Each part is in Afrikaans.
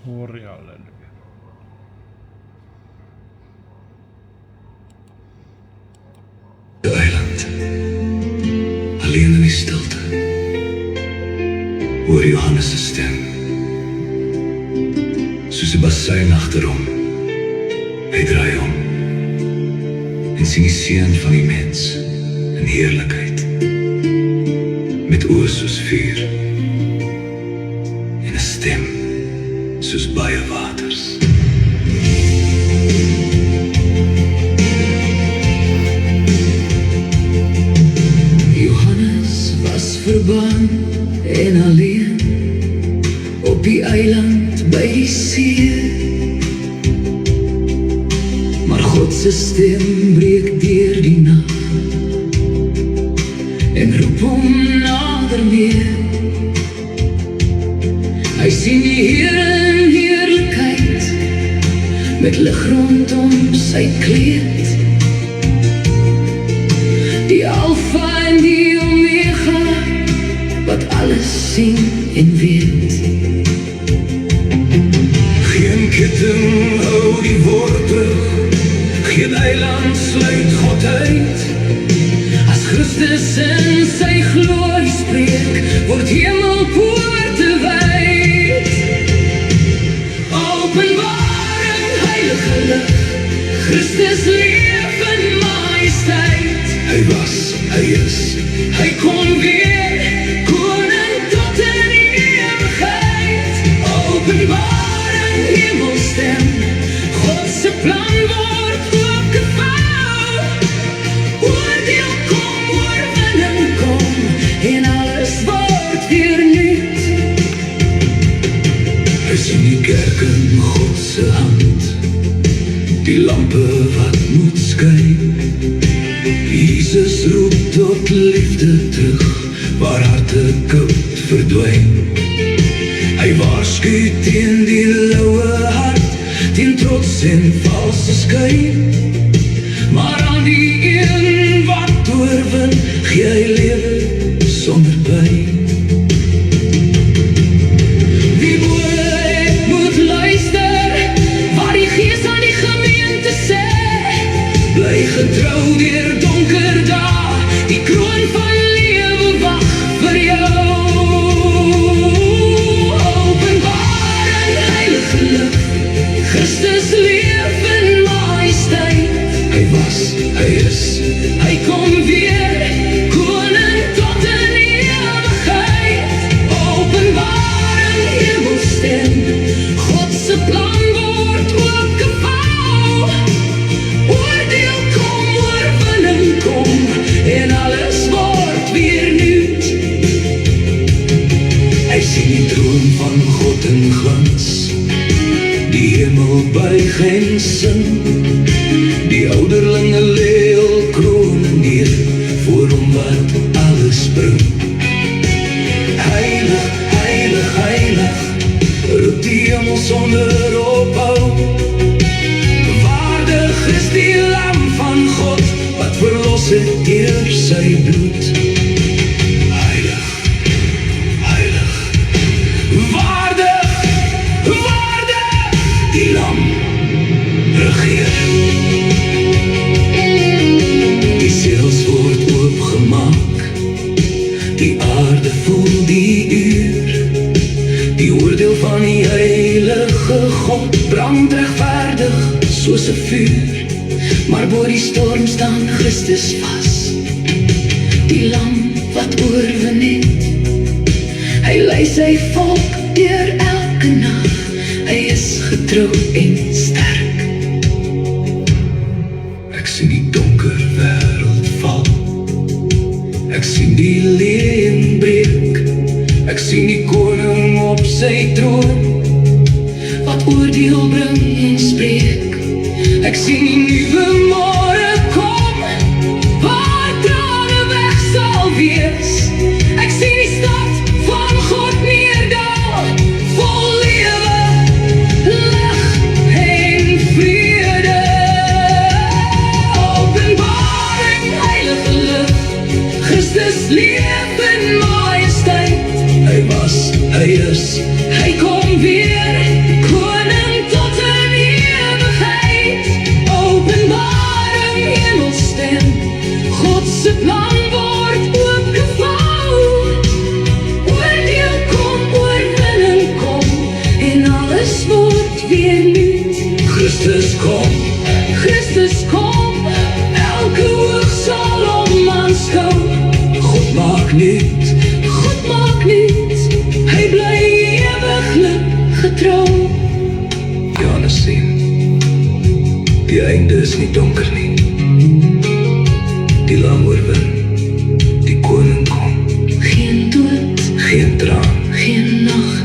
Gloria, halleluja. De eiland, alleen in die stilte, hoor Johannes' stem, soos 'n bassein agterom. Hy draai om en sien die seun van die mens in heerlikheid, met oë soos vuur en 'n stem soos baie waters. Johannes was verbaan en alleen op die eiland by die see, maar God se stem breek deur die nag en roep hom nader meer. Hy sien die Here in heerlikheid, met lig rondom sy kleed, die Alfa en die Omega, wat alles sien en weet. Geen ketting hou die woord terug, geen eiland sluit God uit. As Christus in sy glorie spreek, word hemelpoorte wyd. Openbaring, heilige lig, Christus leef in majesteit. Hy was, hy is, hy kom weer, koning tot in ewigheid. Openbaring, hemelstem, God se plan word oopgevou. Oordeel kom, oorwinning kom, en alles word weer nuut. Hy sien die kerk in God se hand, die lampe wat moet skyn. Jesus roep tot liefde terug, waar harte koud verdwyn. Hy waarsku teen die loue hart, teen trots en valse skyn. Maar aan die een wat oorwin, gee hy lewe sonder pyn. Wie moet luister, waar die Gees aan die gemeente sê, bly getrou deur donker dae, die kroon van lewe wag vir jou. Openbaring, heilige lig, Christus leef in majesteit. Hy was, hy is, hy kom weer, koning tot in ewigheid. Openbaring, hemelstem, God se plan word oopgevou. Oordeel kom, oorwinning kom, en alles word weer nuut. Hy sien die troon van God in glans, die hemel buig en sing. Die ouderlinge lê hul krone neer, voor hom wat alles bring. Heilig, heilig, heilig, roep die hemel sonder ophou. Waardig is die lam van God, wat verlos het deur sy bloed. Heilig, heilig, waardig, waardig, die lam regeer. Die seels word oopgemaak, die aarde voel die uur. Die oordeel van die heilige God brand regverdig soos 'n vuur. Maar bo die storm staan Christus vas, die lam wat oorwin het. Hy lei sy volk deur elke nag, hy is getrou en sterk. Ek sien die donker wêreld val, ek sien die leeuën breek, ek sien die koning op sy troon, wat oordeel bring en spreek. Ek sien die nuwe môre kom, waar trane weg sal wees. Ek sien die stad van God neerdal, vol lewe, lig en vrede. Openbaring, heilige lig, Christus leef in majesteit. Hy was, hy is, hy kom weer,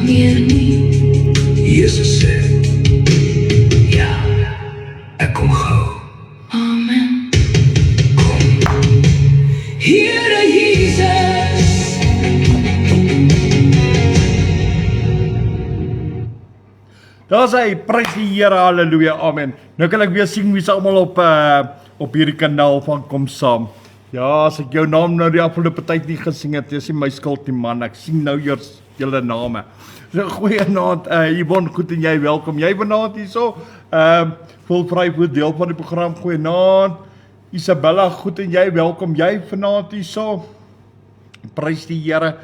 meer nie. Jesus sê, ja, ek kom gou. Amen. Kom, Here Jesus. Daar sê, prys die Here, halleluja, amen. Nou kan ek weer sing, wie is allemaal op hierdie kanaal van Kom Saam. Ja, as ek jou naam nou die afgelope tyd nie gesing het, is nie my skuld nie man, ek sing nou julle name. So, goeienaand, Yvonne, goed en jy, welkom. Jy vanaand hier so, Volvry voor deel van die program, goeienaand. Isabella, goed en jy, welkom. Jy vanaand hier so, prys die Here.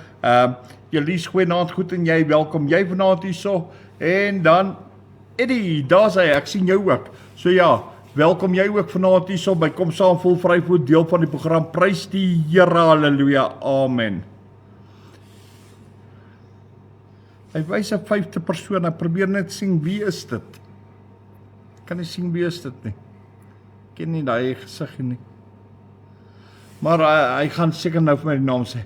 Jelies, goeienaand, goed en jy, welkom. Jy vanaand hier so, en dan Eddie, daar sê ek sien jou ook. So ja, welkom jy ook vanaand hier so by Kom Saam Volvry voor deel van die program. Prys die Here, halleluja, amen. Hy wys 'n 5de persoon, ek probeer net sien wie is dit. Kan nie sien wie is dit nie. Ken nie daai gesig nie. Maar hy gaan seker nou vir my die naam sê.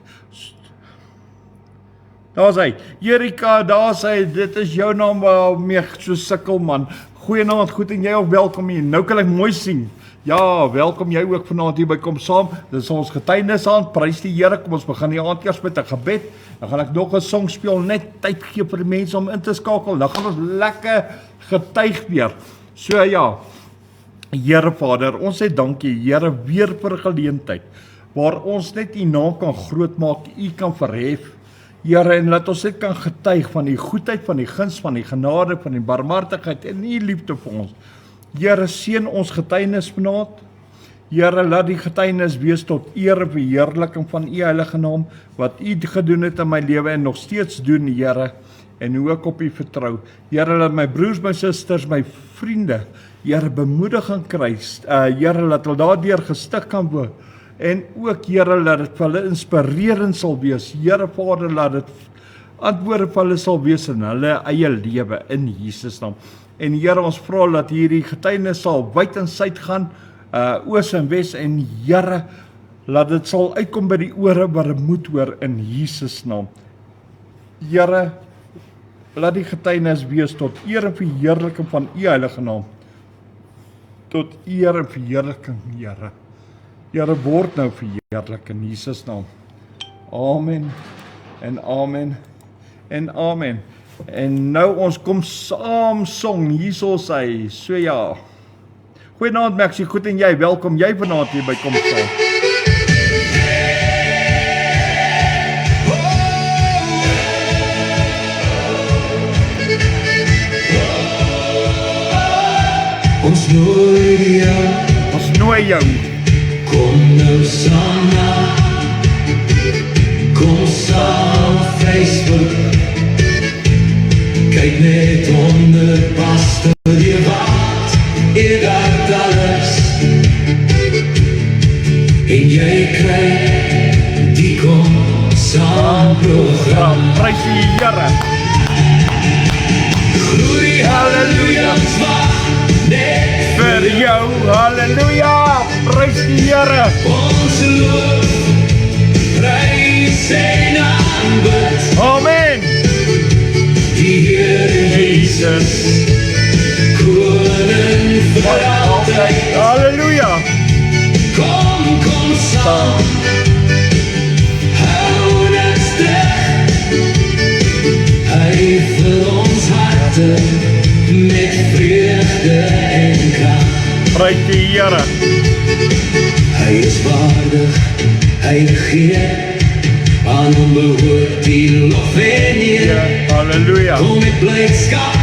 Daar sê, Jerika, daar sê, dit is jou naam waarmee ek so sukkel man. Goeienaand, goed en jy ook welkom hier. Nou kan ek mooi sien. Ja, welkom jy ook vanaand hier by Kom Saam. Dit is ons getuienis aan, prys die Here. Kom ons begin die aand eers met 'n gebed. Dan gaan ek nog 'n song speel, net tyd gee vir die mense om in te skakel. Dan gaan ons lekker getuig weer. So ja, Here Vader, ons sê dankie, Here, weer vir 'n geleentheid waar ons net U naam kan grootmaak, U kan verhef. Here, en laat ons net kan getuig van die goedheid, van die guns, van die genade, van die barmhartigheid en U liefde vir ons. Here, seën ons getuienis vanaand. Here, laat die getuienis wees tot eer en verheerliking van U heilige naam, wat U gedoen het in my lewe en nog steeds doen, Here, en hoe ek op U vertrou. Here, laat my broers, my susters, my vriende, Here, bemoediging kry. Here, laat hulle daardeur gestig kan word. En ook, Here, laat dit vir hulle inspirerend sal wees. Here Vader, laat dit antwoorde vir hulle sal wees in hulle eie lewe, in Jesus naam. En Here, ons vra dat hierdie getuienis sal wyd en suid gaan, oos en wes, en Here, laat dit sal uitkom by die ore waar dit moet hoor, in Jesus naam. Here, laat die getuienis wees tot eer en verheerliking van U heilige naam. Tot eer en verheerliking, Here. Here, word nou verheerlik in Jesus naam. Amen, en amen, en amen. En nou ons kom saam song, hierso sy, so ja. Goeienaand Maxie, goed en jy, welkom jy vanaand hier by Kom Saam. Ons nooi jou. Kom nou saam na. Kom saam Facebook. Kyk net onder paste die wat. Dat alles. En jy kry die Kom Saam program. Prys die Here. Glorie, halleluja, net vir jou, halleluja, prys die Here. Ons loof, prys en aanbid. Amen. Die Here Jesus, koning vir altyd. Halleluja. Kom saam, hou ons sterk. Hy vul ons harte met vreugde en krag. Prys die Here. Hy is waardig, hy regeer, aan hom behoort die lof en eer. Halleluja. Kom met blydskap,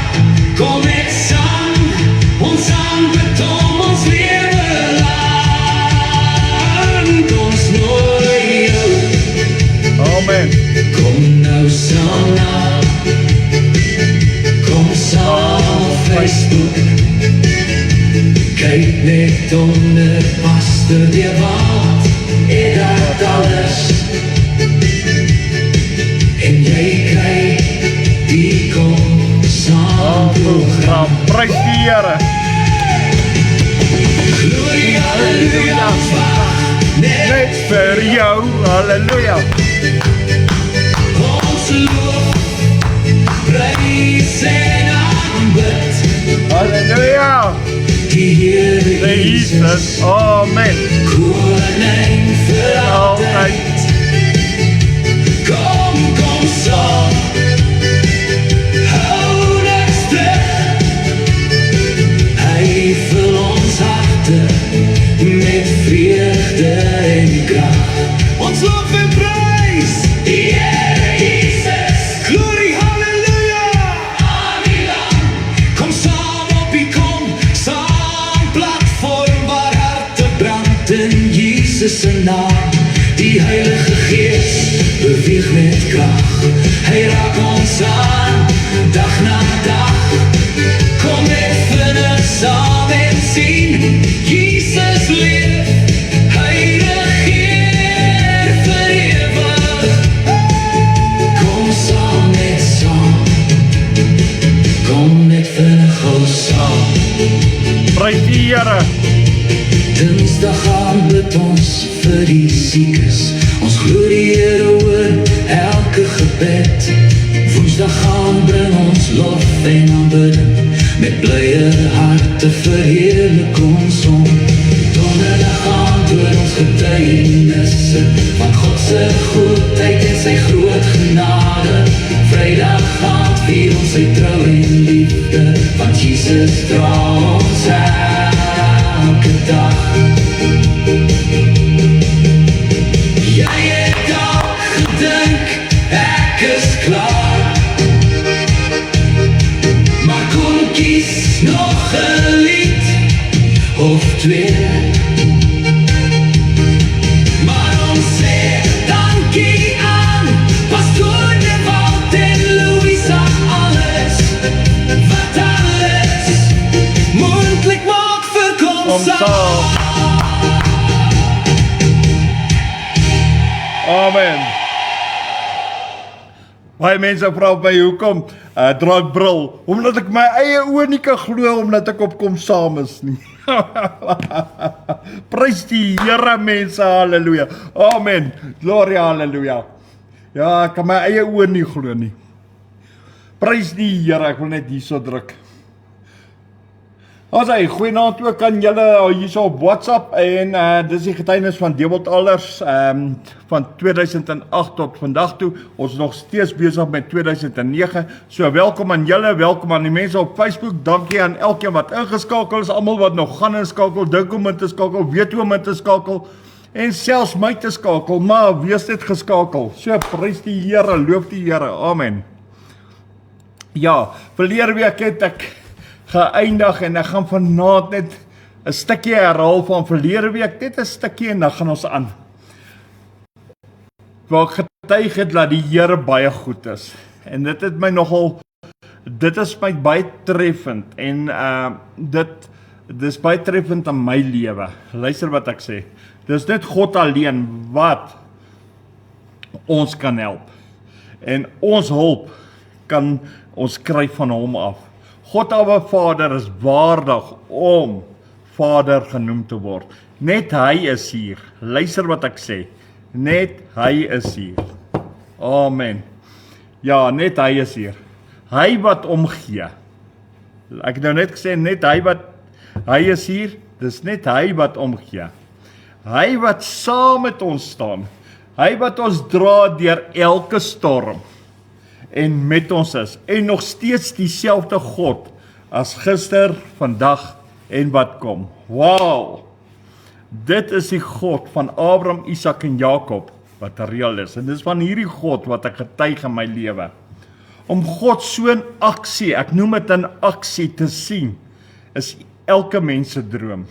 kom met sang, ons aanbid hom ons lewe lang. Ons nooi jou. Amen. Kom nou saam na. Kom saam Facebook. Kyk net onder paste die wat. Dat alles. En jy kry die Kom Saam program. Prys die Here. Glorie, halleluja, net vir jou, halleluja. Ons loof, Jesus, amen. Koning vir altyd. Kom saam, hou niks terug. Hy vul ons harte met vreugde en krag. Ons lof en prys die Here Jesus. Glory, halleluja. Amen. Kom saam op die saam platform waar harte brand in Jesus se naam. Die Heilige Gees beweeg met krag. Hy raak ons aan, dag na dag. Kom net vinnig saam en sien, Jesus leef. Hy regeer vir ewig. Kom saam net saam. Kom net vinnig gou saam. Prys die Here. Dinsdag aan bid ons vir die siekes. Ons glo die Here hoor elke gebed. Woensdag aan bring ons lof en aanbidding. Met blye harte verheerlik ons hom. Donderdag aan hoor ons getuienisse van God se goedheid en sy groot genade. Vrydag aan vier ons sy trou en liefde, want Jesus dra ons elke dag. Jy het al gedink, ek is klaar. Maar kom kies nog 'n lied of twee. Maar ons sê dankie aan Pastoor Nevald en Louisa, alles wat alles moontlik maak vir kom saam. Amen. Baie mense vra my hoekom dra ek bril, omdat ek my eie oë nie kan glo omdat ek op kom saam is nie. Prys die Here mense, halleluja. Amen. Gloria, halleluja. Ja, ek kan my eie oë nie glo nie. Prys die Here, ek wil net hierso druk. Ons hy, goeienaand ook aan julle hierso op WhatsApp en dis die getuienis van Dewald Alders van 2008 tot vandag toe. Ons is nog steeds besig met 2009. So welkom aan julle, welkom aan die mense op Facebook. Dankie aan elkeen wat ingeskakel is, almal wat nog gaan inskakel, dink om in te skakel, weet hoe om in te skakel en selfs my te skakel, maar wees net geskakel. So prys die Here, loof die Here. Amen. Ja, verlede week het ek geëindig en ek gaan vanaand net 'n stukkie herhaal van verlede week, net 'n stukkie en dan gaan ons aan. Waar ek getuig het dat die Here baie goed is. En dit is my baie treffend en dis baie treffend in my lewe. Luister wat ek sê. Dis net God alleen wat ons kan help. En ons hulp kan ons kry van hom af. God Abba Vader is waardig om Vader genoem te word. Net hy is hier. Luister wat ek sê. Net hy is hier. Amen. Ja, net hy is hier. Hy wat omgee. Ek het nou net gesê, net hy is hier. Dis net hy wat omgee. Hy wat saam met ons staan. Hy wat ons dra deur elke storm. En met ons is, en nog steeds dieselfde God as gister, vandag en wat kom. Wow! Dit is die God van Abraham, Isak en Jakob wat reël is. En dis van hierdie God wat ek getuig in my lewe. Om God so in aksie, ek noem dit in aksie te sien, is elke mens se droom.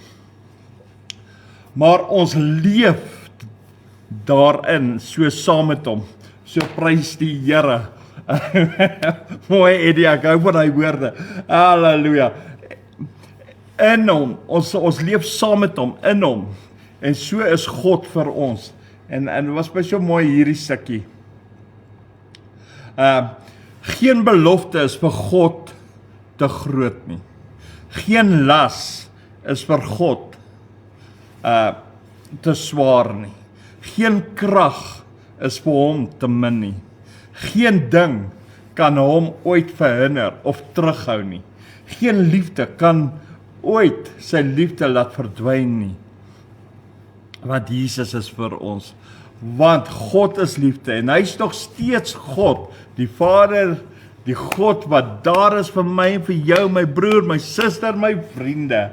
Maar ons leef daarin so saam met hom. So prys die Here. Mooi Eddie, ek hou van die woorde. Halleluja. In hom, ons leef saam met hom, in hom. En so is God vir ons. En was baie so mooi hierdie stukkie. Geen belofte is vir God te groot nie. Geen las is vir God te swaar nie. Geen krag is vir hom te min nie. Geen ding kan hom ooit verhinder of terughou nie. Geen liefde kan ooit sy liefde laat verdwyn nie. Want Jesus is vir ons. Want God is liefde en hy is nog steeds God, die Vader, die God wat daar is vir my en vir jou, my broer, my suster, my vriende.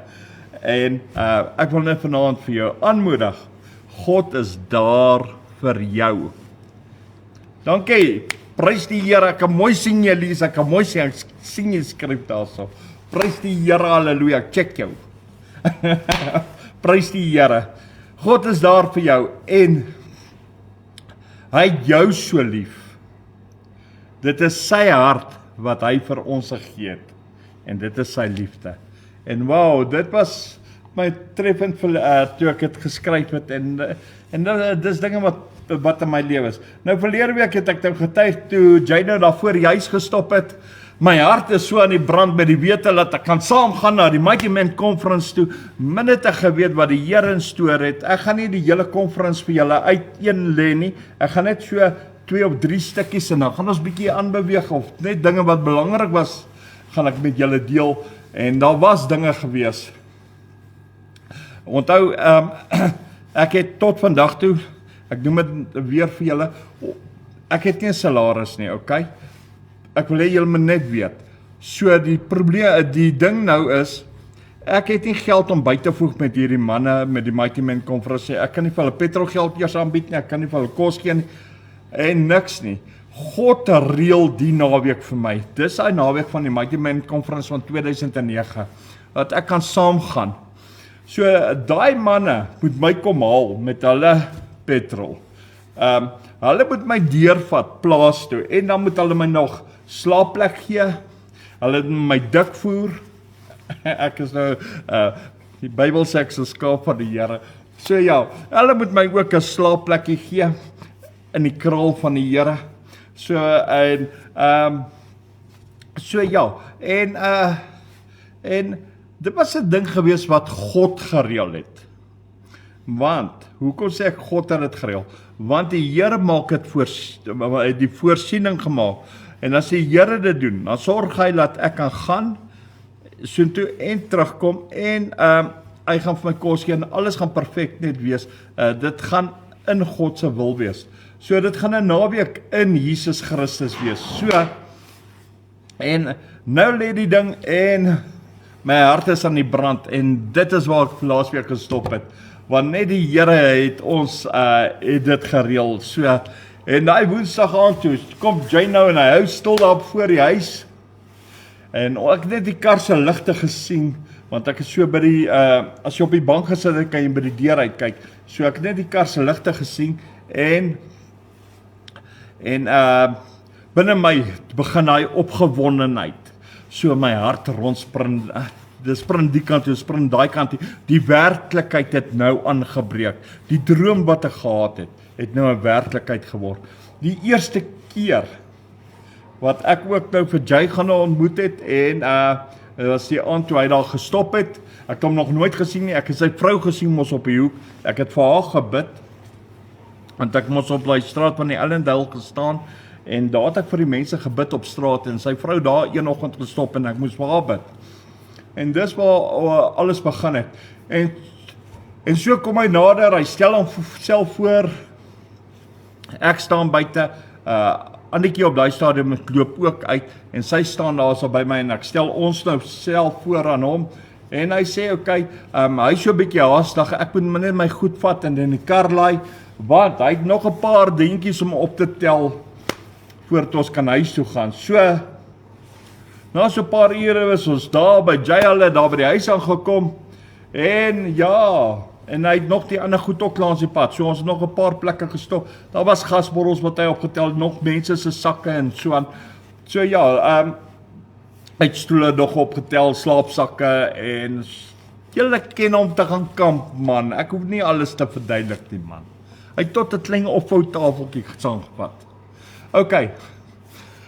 En ek wil net vanaand vir jou aanmoedig, God is daar vir jou. Dankie, prys die Here, ek kan mooi sien jy lees, ek kan mooi sien, ek sien jy skryf daarso. Prys die Here, halleluja, ek check jou. Prys die Here. God is daar vir jou en hy het jou so lief. Dit is sy hart wat hy vir ons gegee het. En dit is sy liefde. En wow, dit was my treffend toe ek het geskryf het en dis dinge wat in my lewe is. Nou verlede week het ek nou getuig toe Jane daar voor die huis gestop het. My hart is so aan die brand met die wete dat ek kan saam gaan na die Mighty Men Conference toe, min het ek geweet wat die Here in store het. Ek gaan nie die hele conference vir julle uiteen lê nie. Ek gaan net so 2 of 3 stukkies en dan gaan ons bietjie aanbeweeg of net dinge wat belangrik was, gaan ek met julle deel. En daar was dinge gewees. Onthou, ek het tot vandag toe, ek noem dit weer vir julle, ek het nie 'n salaris nie, okay? Ek wil hê julle moet net weet. So die probleem, die ding nou is, ek het nie geld om by te voeg met hierdie manne, met die Mighty Men Conference. Ek kan nie vir hulle petrolgeld eers aanbied nie, ek kan nie vir hulle kos gee nie, en niks nie. God reël die naweek vir my. Dis hy naweek van die Mighty Men Conference van 2009, dat ek kan saamgaan. So, daai manne moet my kom haal met hulle petrol. Hulle moet my deurvat plaas toe en dan moet hulle my nog slaapplek gee. Hulle moet my dik voer. Ek is nou die Bybel sê ek is 'n skaap van die Here. So ja, hulle moet my ook 'n slaapplekkie gee in die kraal van die Here. So en so ja, en dit was 'n ding gewees wat God gereël het. Want, hoekom sê ek God het dit gereël? Want die Here maak dit die voorsiening gemaak. En as die Here dit doen, dan sorg hy dat ek kan gaan soontoe en terugkom en hy gaan vir my kos gee en alles gaan perfek net wees. Dit gaan in God se wil wees. So dit gaan 'n naweek in Jesus Christus wees. So en nou lê die ding en my hart is aan die brand en dit is waar ek laasweek gestop het. Want net die Here het ons het dit gereël. So en daai Woensdag aand toe kom Jane nou en hy hou stil daar voor die huis. En ek het net die kar se ligte gesien want ek is so by die as jy op die bank gesit het, kan jy by die deur uitkyk. So ek het net die kar se ligte gesien en binne my begin daai opgewondenheid. So my hart rondspring, dit spring die kant toe, spring daai kant toe. Die werklikheid het nou aangebreek. Die droom wat ek gehad het nou 'n werklikheid geword. Die eerste keer wat ek ook nou vir Jay gaan ontmoet het en dit was die aand toe hy daar gestop het. Ek het hom nog nooit gesien nie. Ek het sy vrou gesien mos op die hoek. Ek het vir haar gebid. Want ek mos op die straat van die Ellendale gestaan en daar het ek vir die mense gebid op straat en sy vrou daar een oggend gestop en ek moes vir haar bid. En dis waar alles begin het. En so kom hy nader, hy stel homself voor. Ek staan buite, Annetjie op daai stadium loop ook uit en sy staan daar so by my en ek stel ons nou self voor aan hom. En hy sê okay, hy is so 'n bietjie haastig, ek moet net my goed vat en in die kar laai, want hy het nog 'n paar dingetjies om op te tel voordat ons kan huis toe gaan. So, na so 'n paar ure was ons daar by Jay hulle, daar by die huis aangekom, en ja, en hy het nog die ander goed ook langs die pad, so ons het nog 'n paar plekke gestop, daar was gasborrels wat hy opgetel, nog mense se sakke en so aan, so ja, hy het stoele nog opgetel, slaapsakke, en julle ken hom te gaan kamp, man, ek hoef nie alles te verduidelik nie, man, hy het tot 'n klein opvouwtafeltjie saamgevat. Okay,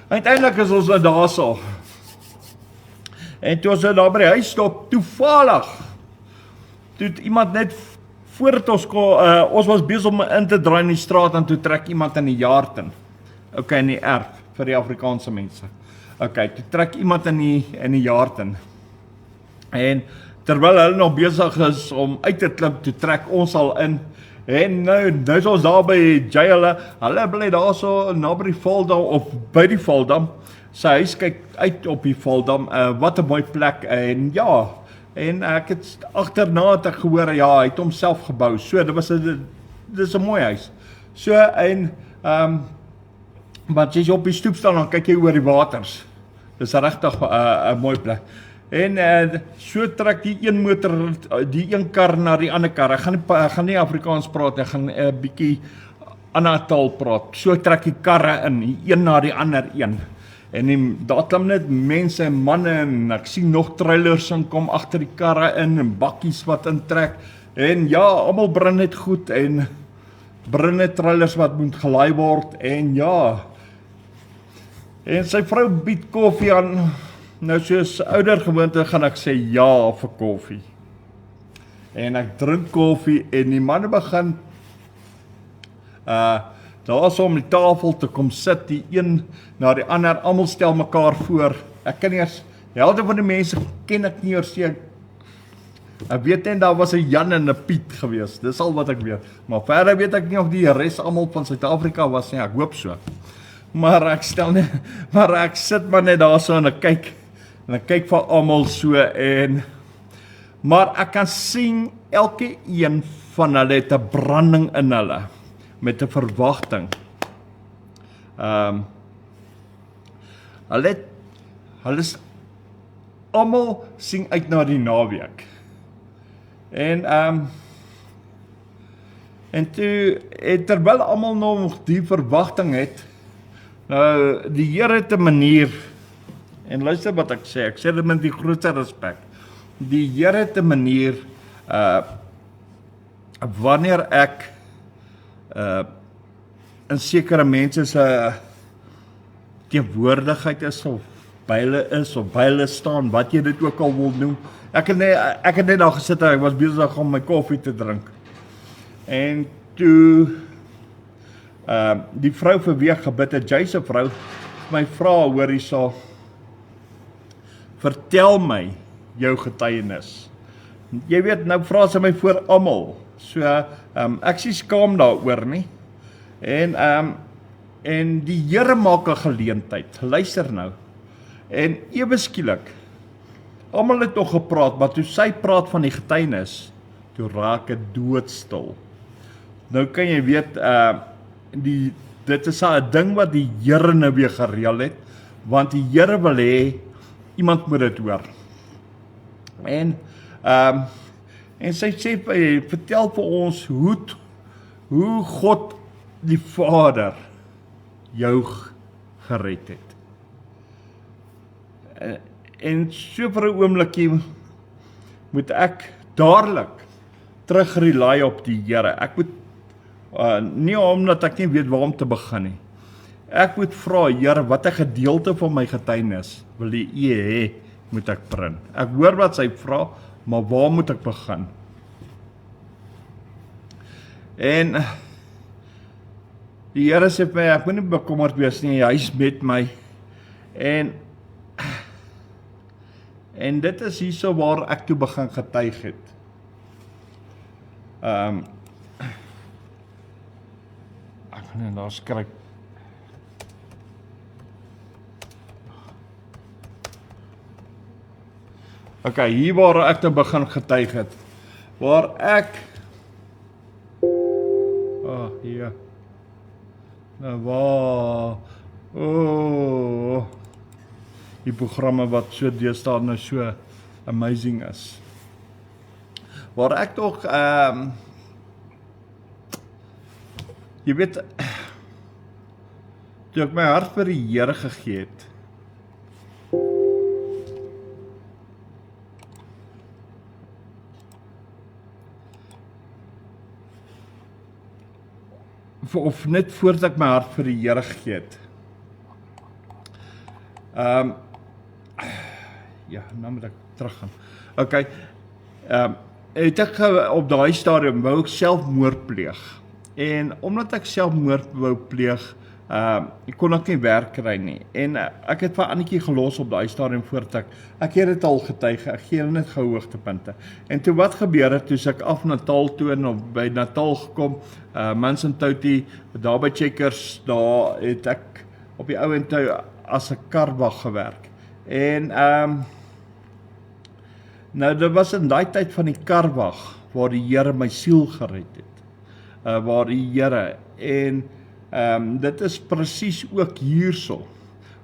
uiteindelik is ons nou daar so. En toe ons daar by die huis stop, toevallig, toe het iemand net voordat ons was besig om in te draai in die straat en toe trek iemand in die yard in. Okay, in die erf, vir die Afrikaanse mense. Okay, toe trek iemand in die yard in. En terwyl hulle nog besig is om uit te klim, toe trek ons al in. En nou is ons daar by Jay, hulle bly daar so naby die Valdam, of by die Valdam. Sy huis kyk uit op die Valdam, wat 'n mooi plek, en ja, en ek het agterna het ek gehoor, ja, hy het homself gebou, so dis 'n mooi huis. So, en, want as jy op die stoep staan, dan kyk jy oor die waters. Dis regtig 'n mooi plek. En so trek die een motor, die een kar na die ander kar. Ek gaan nie Afrikaans praat, ek gaan 'n bietjie ander taal praat. So trek die karre in, die een na die ander een. En daar klim net mense en manne, en ek sien nog trailers kom agter die karre in, en bakkies wat intrek. En ja, almal bring net goed, en bring net trailers wat moet gelaai word, en ja. En sy vrou bied koffie aan. Nou soos ouer gewoonte gaan ek sê ja vir koffie. En ek drink koffie, en die manne begin daar so om die tafel te kom sit, die een na die ander, almal stel mekaar voor. Ek ken eers, die helfte van die mense ken ek nie eers, ek weet net daar was 'n Jan en 'n Piet gewees, dis al wat ek weet. Maar verder weet ek nie of die res almal van Suid-Afrika was nie, ek hoop so. Maar ek sit maar net daar so en ek kyk vir almal so, maar ek kan sien elke een van hulle het 'n branding in hulle, met 'n verwagting. Hulle is almal sien uit na die naweek. En terwyl almal nog die verwagting het, nou die Here het 'n manier, en luister wat ek sê dit met die grootste respek. Die Here het 'n manier, wanneer ek in sekere mense se teenwoordigheid is, of by hulle staan, wat jy dit ook al wil noem. Ek het net daar gesit en ek was besig om my koffie te drink. En toe die vrou vir wie ek gebid het, Jay se vrou, my vra, hoor hierso, vertel my jou getuienis. Jy weet, nou vra sy my voor almal. So, ek is skaam daaroor nie. En die Here maak 'n geleentheid. Luister nou. En ewe skielik, almal het nog gepraat, maar toe sy praat van die getuienis, toe raak dit doodstil. Nou kan jy weet, dit is 'n ding wat die Here nou weer gereël het, want die Here wil hê iemand moet dit hoor. En sy sê, vertel vir ons hoe God die Vader jou gered het. En so vir 'n oombliekie moet ek dadelik terugrely op die Here. Ek moet, nie omdat ek nie weet waar om te begin nie. Ek moet vra, Here, watter gedeelte van my getuienis wil U hê moet ek bring? Ek hoor wat sy vra, maar waar moet ek begin? En die Here sê vir my, ek moet nie bekommerd wees nie, hy is met my. En dit is hierso waar ek toe begin getuig het. Ek gaan net daar skryf. Ok, hier waar ek toe begin getuig het. Waar ek hier. Nou waar die programme wat so deesdae nou so amazing is. Waar ek tog jy weet, toe ek my hart vir die Here gegee het, of net voordat ek my hart vir die Here gegee het. Ja, nou moet ek teruggaan. Ok, het ek op daai stadium wou ek selfmoord pleeg. En omdat ek selfmoord wou pleeg, Ek kon ook nie werk kry nie. En ek het vir Annetjie gelos op daai stadium voordat ek het dit al getuig, ek gee net gou hoogtepunte. En toe wat gebeur het, toe ek af Natal toe en by Natal gekom, Mans en Touty, daar by Checkers, daar het ek op die ou en toe as 'n karwag gewerk. En nou dit was in daai tyd van die karwag waar die Here my siel gered het. Waar die Here en dit is presies ook hierso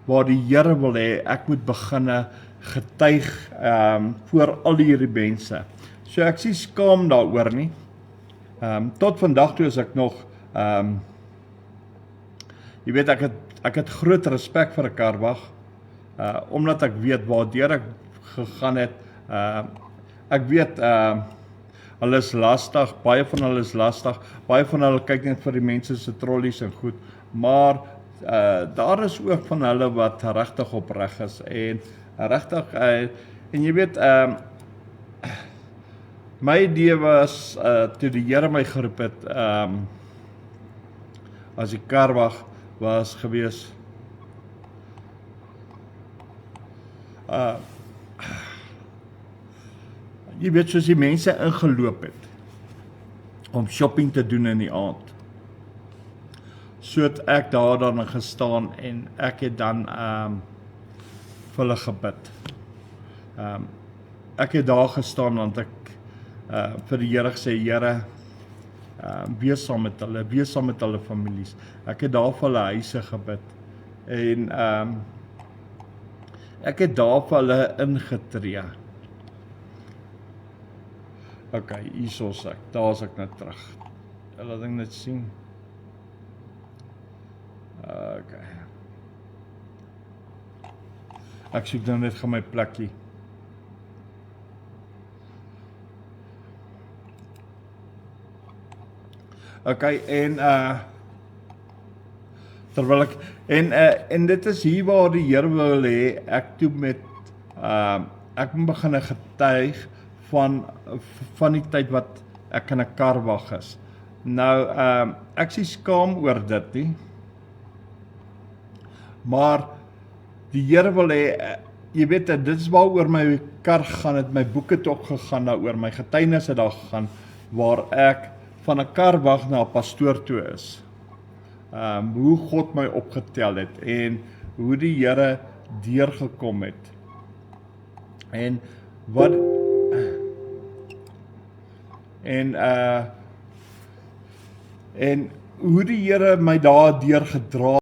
waar die Here wil hê ek moet beginne getuig voor al hierdie mense. So ek is skaam daaroor nie. Tot vandag toe is ek nog jy weet ek het groot respek vir 'n karwag omdat ek weet waardeur ek gegaan het. Ek weet hulle is lastig, baie van hulle is lastig, baie van hulle kyk net vir die mense se trollies en goed, maar daar is ook van hulle wat regtig opreg is en regtig en jy weet my idee was toe die Here my geroep het as die karwag was gewees jy weet soos die mense ingeloop het om shopping te doen in die aand. So het ek daar dan gestaan en ek het dan vir hulle gebid. Ek het daar gestaan want ek vir die Here gesê, Here, wees saam met hulle families. Ek het daar vir hulle huise gebid en ek het daar vir hulle ingetree. Ok, hier is ek, daar is ek nou terug. Laat ek net sien. Ok. Ek soek nou net gaan my plekkie. Ok, en terwyl ek en dit is hier waar die Here wil hê ek toe met ek moet begin getuig van die tyd wat ek in 'n karwag is. Nou ek is skaam oor dit nie. Maar die Here wil hê jy weet dit is waaroor my kar gegaan het, my boeke het ook gegaan daaroor, my getuienis het daar gegaan waar ek van 'n karwag na 'n pastoor toe is. Hoe God my opgetel het en hoe die Here deurgekom het. En wat en hoe die Here my daar deur gedra